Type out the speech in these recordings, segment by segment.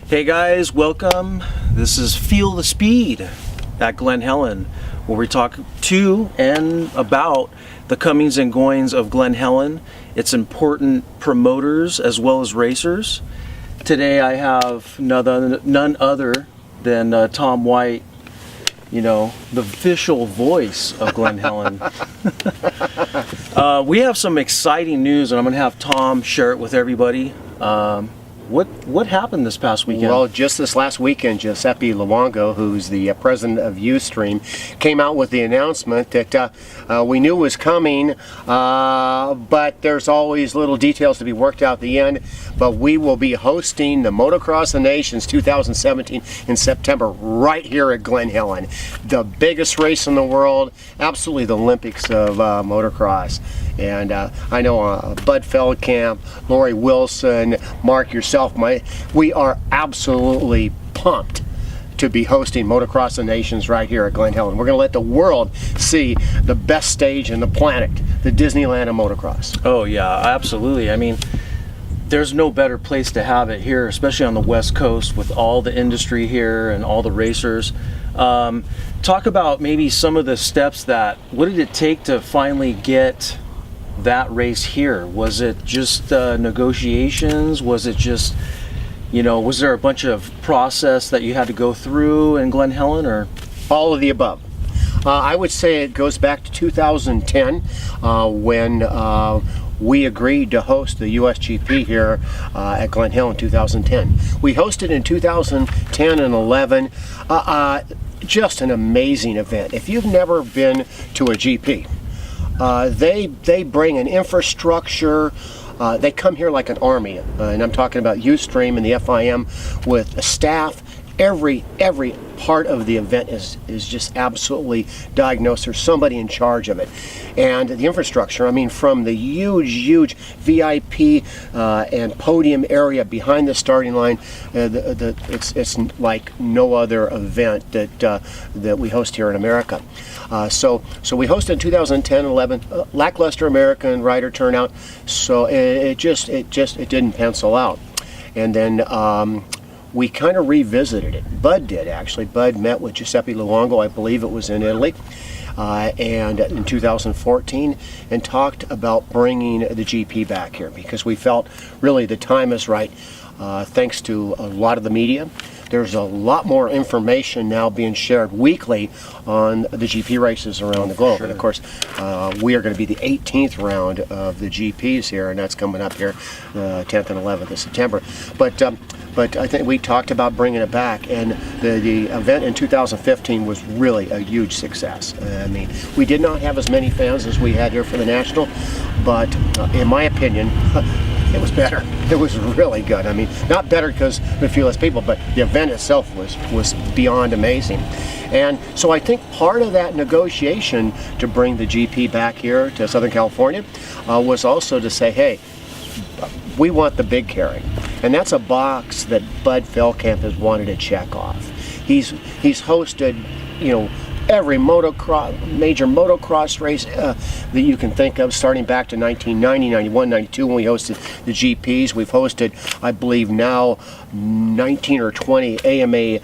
Hey guys, welcome. This is Feel the Speed at Glen Helen, where we talk to and about the comings and goings of Glen Helen, its important promoters as well as racers. Today I have none other than Tom White, you know, the official voice of Glen Helen. We have some exciting news, and I'm going to have Tom share it with everybody. What happened this past weekend? Well, just this last weekend, Giuseppe Luongo, who's the president of Ustream, came out with the announcement that we knew was coming, but there's always little details to be worked out at the end. But we will be hosting the Motocross of Nations 2017 in September right here at Glen Helen. The biggest race in the world, absolutely the Olympics of motocross. And I know Bud Feldkamp, Lori Wilson, Mark, yourself, we are absolutely pumped to be hosting Motocross of Nations right here at Glen Helen. We're going to let the world see the best stage in the planet, the Disneyland of motocross. Oh yeah, absolutely. I mean, there's no better place to have it here, especially on the West Coast with all the industry here and all the racers. Talk about maybe some of the steps what did it take to finally get that race here? Was it just negotiations? Was it just, you know, was there a bunch of process that you had to go through in Glen Helen, or? All of the above. I would say it goes back to 2010 when we agreed to host the USGP here at Glen Helen in 2010. We hosted in 2010 and 11. Just an amazing event. If you've never been to a GP, they bring an infrastructure. They come here like an army, and I'm talking about Ustream and the FIM with a staff. Every part of the event is just absolutely diagnosed. There's somebody in charge of it. And the infrastructure, I mean, from the huge VIP and podium area behind the starting line, it's like no other event that we host here in America. So we hosted in 2010 and 11, lackluster American rider turnout, so it didn't pencil out. And then we kind of revisited it. Bud did, actually. Bud met with Giuseppe Luongo, I believe it was in Italy, and in 2014, and talked about bringing the GP back here because we felt really the time is right. Thanks to a lot of the media, there's a lot more information now being shared weekly on the GP races around the globe. Sure. And of course, we are going to be the 18th round of the GPs here, and that's coming up here 10th and 11th of September. But I think we talked about bringing it back, and the event in 2015 was really a huge success. I mean, we did not have as many fans as we had here for the National, but in my opinion, it was better. It was really good. I mean, not better because we had few less people, but the event itself was beyond amazing. And so I think part of that negotiation to bring the GP back here to Southern California was also to say, hey, we want the big carry. And that's a box that Bud Feldkamp has wanted to check off. He's hosted, you know, every major motocross race that you can think of, starting back to 1990, 91, 92 when we hosted the GPs. We've hosted, I believe now, 19 or 20 AMA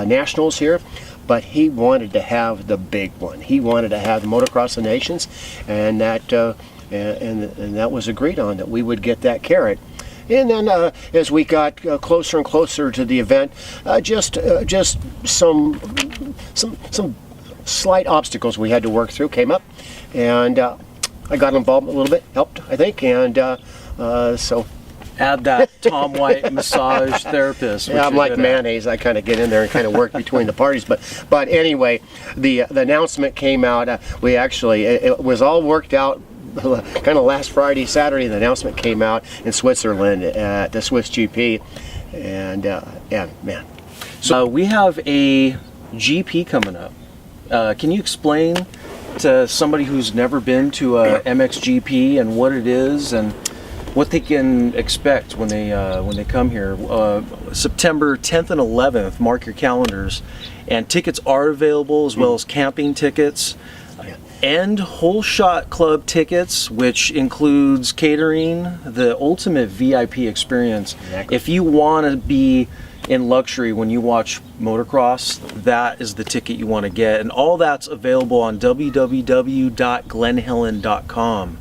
Nationals here. But he wanted to have the big one. He wanted to have the Motocross of Nations, and that was agreed on, that we would get that carrot. And then as we got closer and closer to the event, just some slight obstacles we had to work through came up, and I got involved a little bit, helped, I think, and so. Add that Tom White massage therapist. Yeah, I'm like mayonnaise. I kind of get in there and kind of work between the parties. But anyway, the announcement came out. It was all worked out kind of last Friday, Saturday. The announcement came out in Switzerland at the Swiss GP, and man. So we have a GP coming up. Can you explain to somebody who's never been to a MXGP and what it is and what they can expect when they come here? September 10th and 11th, mark your calendars, and tickets are available as well as camping tickets and whole shot club tickets, which includes catering, the ultimate VIP experience. Exactly. If you want to be in luxury when you watch motocross, that is the ticket you want to get. And all that's available on www.glenhelen.com.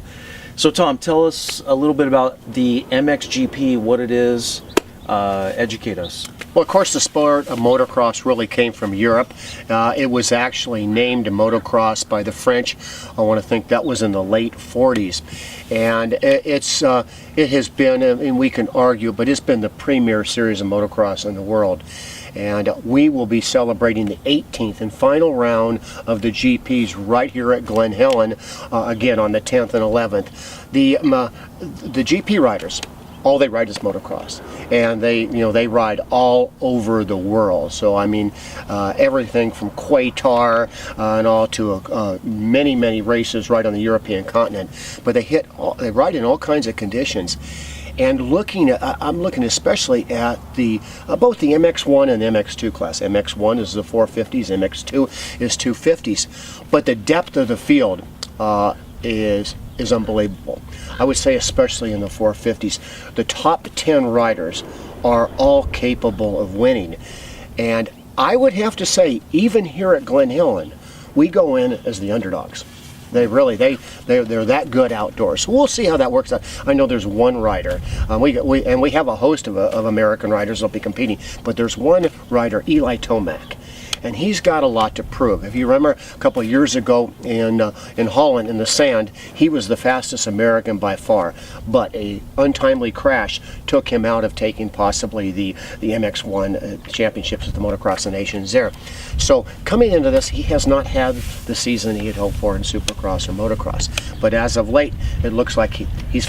So Tom, tell us a little bit about the MXGP, what it is, educate us. Well, of course, the sport of motocross really came from Europe. It was actually named motocross by the French. I want to think that was in the late 40s. And it has been, and we can argue, but it's been the premier series of motocross in the world. And we will be celebrating the 18th and final round of the GPs right here at Glen Helen, again on the 10th and 11th. The GP riders, all they ride is motocross, and they ride all over the world. So I mean, everything from Qatar and all to many races right on the European continent. But they ride in all kinds of conditions. And I'm looking especially at both the MX1 and MX2 class. MX1 is the 450s, MX2 is 250s. But the depth of the field is unbelievable. I would say especially in the 450s. The top 10 riders are all capable of winning. And I would have to say, even here at Glen Helen, we go in as the underdogs. They're that good outdoors. So we'll see how that works out. I know there's one rider. We have a host of American riders that'll be competing, but there's one rider, Eli Tomac, and he's got a lot to prove. If you remember a couple of years ago in Holland in the sand, he was the fastest American by far, but a untimely crash took him out of taking possibly the MX1 championships at the Motocross of Nations there. So coming into this, he has not had the season he had hoped for in Supercross or Motocross, but as of late, it looks like he's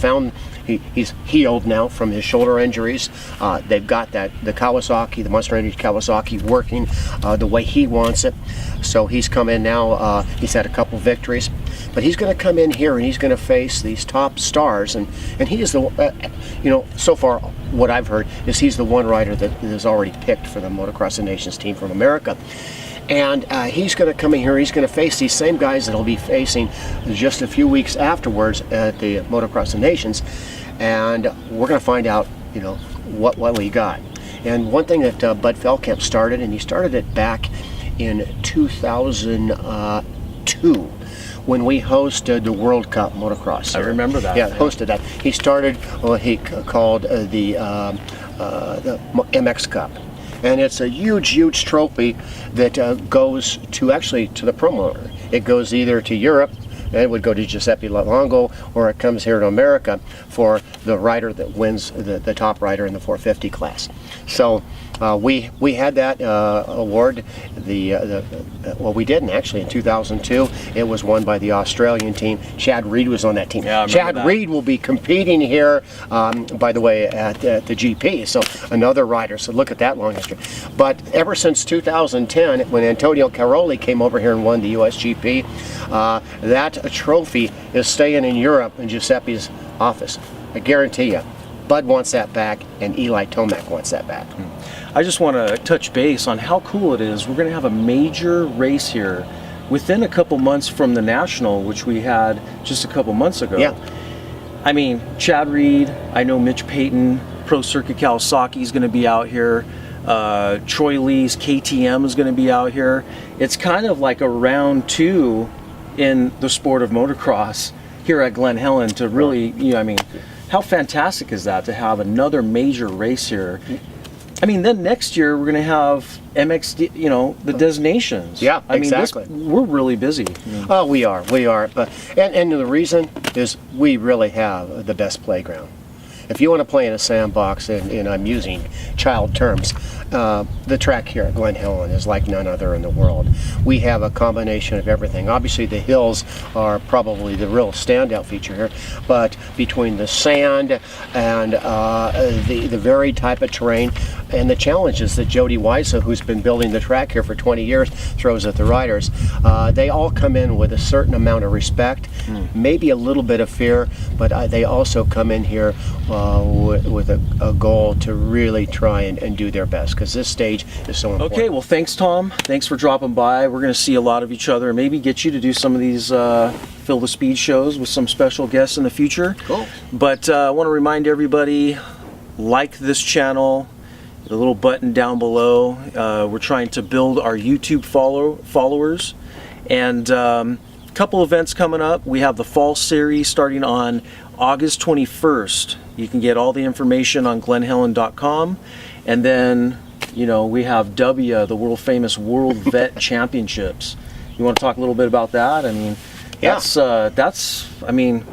healed now from his shoulder injuries. They've got the Kawasaki, the Monster Energy Kawasaki, working the way he wants it. So he's come in now. He's had a couple victories, but he's going to come in here and he's going to face these top stars. And he is so far what I've heard is he's the one rider that is already picked for the Motocross of Nations team from America. And he's going to come in here, he's going to face these same guys that he'll be facing just a few weeks afterwards at the Motocross of Nations. And we're going to find out, what we got. And one thing that Bud Feldkamp started, and he started it back in 2002 when we hosted the World Cup motocross. I remember that. Yeah, hosted that. He started what he called the MX Cup. And it's a huge trophy that goes to the promoter. It goes either to Europe, and it would go to Giuseppe Longo, or it comes here to America for the rider that wins the top rider in the 450 class. So we had that award. We didn't actually in 2002. It was won by the Australian team. Chad Reed was on that team. Yeah, Chad Reed will be competing here, by the way, at the GP. So another rider. So look at that long history. But ever since 2010, when Antonio Caroli came over here and won the USGP, that trophy is staying in Europe in Giuseppe's office. I guarantee you. Bud wants that back, and Eli Tomac wants that back. I just want to touch base on how cool it is. We're going to have a major race here within a couple months from the National, which we had just a couple months ago. Yeah. I mean, Chad Reed, I know Mitch Payton, Pro Circuit Kawasaki is going to be out here. Troy Lee's KTM is going to be out here. It's kind of like a round two in the sport of motocross here at Glen Helen to really, how fantastic is that to have another major race here? I mean, then next year we're going to have MXD, the designations. Yeah, exactly. We're really busy. Oh, we are. But and the reason is we really have the best playground. If you want to play in a sandbox, and I'm using child terms, the track here at Glen Helen is like none other in the world. We have a combination of everything. Obviously, the hills are probably the real standout feature here, but between the sand and the varied type of terrain and the challenges that Jody Weisa, who's been building the track here for 20 years, throws at the riders, they all come in with a certain amount of respect, maybe a little bit of fear, but they also come in here with a goal to really try and do their best, because this stage is so important. Okay, well, thanks, Tom. Thanks for dropping by. We're going to see a lot of each other and maybe get you to do some of these Fill the Speed shows with some special guests in the future. Cool. But I want to remind everybody, like this channel, the little button down below. We're trying to build our YouTube followers, and a couple events coming up. We have the fall series starting on August 21st. You can get all the information on glenhelen.com, and then we have the world famous World Vet Championships. You want to talk a little bit about that? I mean,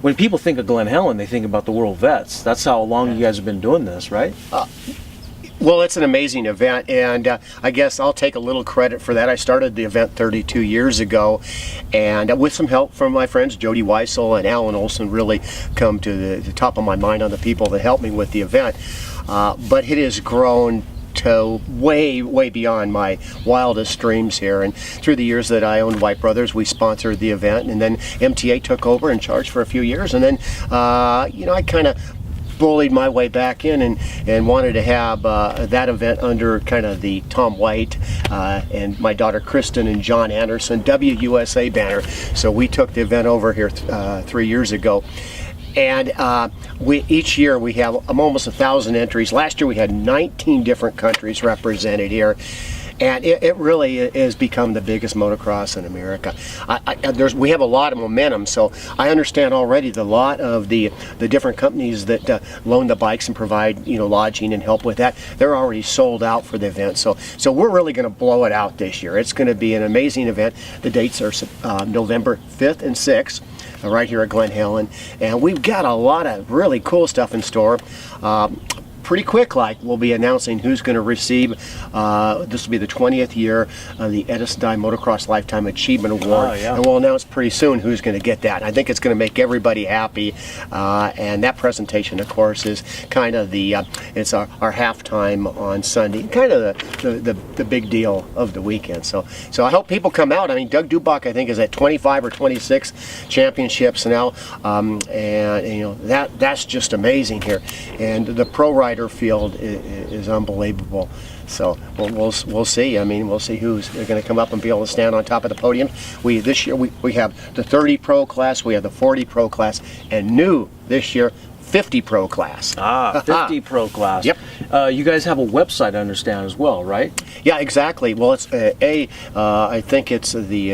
when people think of Glen Helen, they think about the World Vets. That's how long you guys have been doing this, right? Well, it's an amazing event, and I guess I'll take a little credit for that. I started the event 32 years ago, and with some help from my friends Jody Weissel and Alan Olson, really come to the top of my mind on the people that helped me with the event. But it has grown to way beyond my wildest dreams here, and through the years that I owned White Brothers, we sponsored the event, and then MTA took over and charged for a few years, and then I kind of bullied my way back in and wanted to have that event under kind of the Tom White and my daughter Kristen and John Anderson WUSA banner. So we took the event over here 3 years ago. And each year we have almost 1,000 entries. Last year we had 19 different countries represented here. And it really has become the biggest motocross in America. We have a lot of momentum, so I understand already the lot of the different companies that loan the bikes and provide lodging and help with that. They're already sold out for the event, so we're really going to blow it out this year. It's going to be an amazing event. The dates are November 5th and 6th. Right here at Glen Helen, and we've got a lot of really cool stuff in store. Pretty quick, we'll be announcing who's going to receive, this will be the 20th year of the Edison Dye Motocross Lifetime Achievement Award, and we'll announce pretty soon who's going to get that. And I think it's going to make everybody happy, and that presentation, of course, is kind of it's our halftime on Sunday, kind of the big deal of the weekend. So I hope people come out. I mean, Doug Dubach, I think, is at 25 or 26 championships now, and that's just amazing here. And the pro rider field is unbelievable. So we'll see. I mean, we'll see who's going to come up and be able to stand on top of the podium. This year we have the 30 pro class, we have the 40 pro class, and new this year 50 pro class. 50 pro class. Yep. You guys have a website, I understand, as well, right? Yeah, exactly. Well, it's I think it's the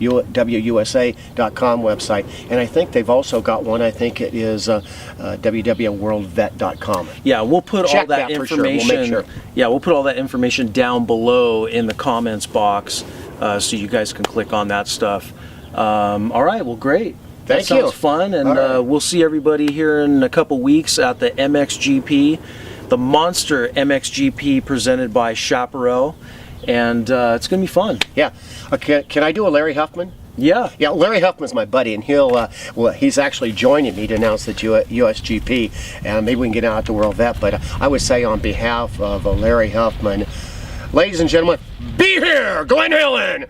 WUSA.com website, and I think they've also got one. I think it is www.worldvet.com. Yeah, we'll put all that information. We'll make sure. Yeah, we'll put all that information down below in the comments box, so you guys can click on that stuff. All right, well, great. Thank you. That sounds fun, and right. We'll see everybody here in a couple weeks at the MXGP, the Monster MXGP presented by Chaparral. And it's going to be fun. Yeah. Can I do a Larry Huffman? Yeah. Yeah, Larry Huffman's my buddy, and he's actually joining me to announce the USGP, and maybe we can get out to World Vet. But I would say on behalf of Larry Huffman, ladies and gentlemen, be here, Glen Helen!